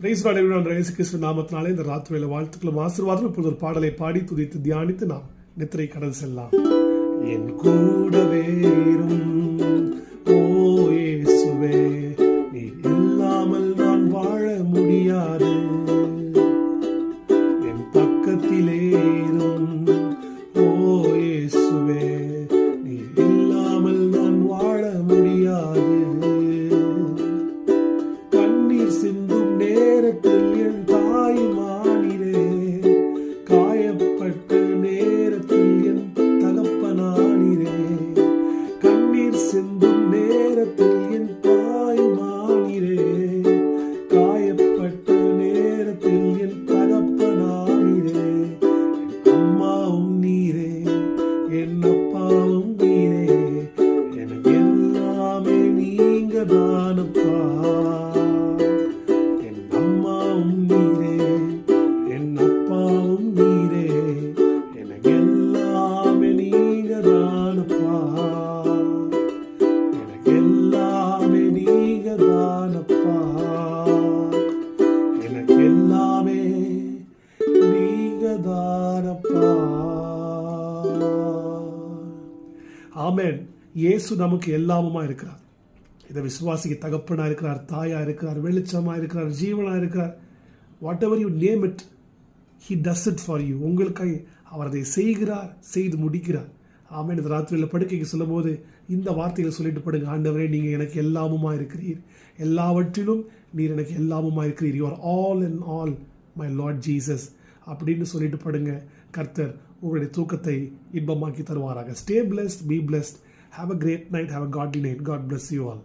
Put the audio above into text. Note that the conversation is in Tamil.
Price Lord everyone. இயேசு கிறிஸ்து நாமத்தினாலே இந்த ராத்திரியில வாழ்த்துக்களும் ஆசீர்வாதம். இப்பொழுது ஒரு பாடலை பாடி துதித்து தியானித்து நாம் நித்திரை கடந்து செல்லலாம். என் கூடவே இரும் ஓ இயேசுவே, நீர் இல்லாமல் நான் வாழ முடியாது. என் பக்கத்திலே இரும் ஓ இயேசுவே, நீர் இல்லாமல் நான் வாழ முடியாது. கண்ணீர் சிந்தும் நேரத்தில் என் தாய் மானிரே, காயப்பட்ட நேரத்தில் என் தகப்பனானிரே. கண்ணீர் சிந்தும் நேரத்தில் என் தாய் மானிரே, காயப்பட்ட நேரத்தில் என் தகப்பனானிரே. அம்மாவும் நீரே, என் அப்பாவும் நீரே, எனக்கு எல்லாமே நீங்க தானப்பா. ஆமென். இயேசு நமக்கு எல்லாமுமா இருக்கிறார். இதை விசுவாசிக்கு தகப்பனா இருக்கிறார், தாயா இருக்கிறார், வெளிச்சமா இருக்கிறார், ஜீவனா இருக்கிறார். What ever you name it, he does it for you. உங்களுக்காக அவர் அதை செய்கிறார், செய்து முடிக்கிறார். ஆமென். இந்த ராத்திரியில் படுக்கைக்கு சொல்லும் போது இந்த வார்த்தைகளை சொல்லிட்டு படுங்க. ஆண்டவரே, நீங்கள் எனக்கு எல்லாமுமா இருக்கிறீர், எல்லாவற்றிலும் நீர் எனக்கு எல்லாமுமா இருக்கிறீர். You are all in all my Lord Jesus அப்படின்னு சொல்லிட்டு படுங்க. கர்த்தர் உங்களுடைய தூக்கத்தை இன்பமாக்கி தருவாராக. Stay blessed, be blessed. Have a great night, have a godly night. God bless you all.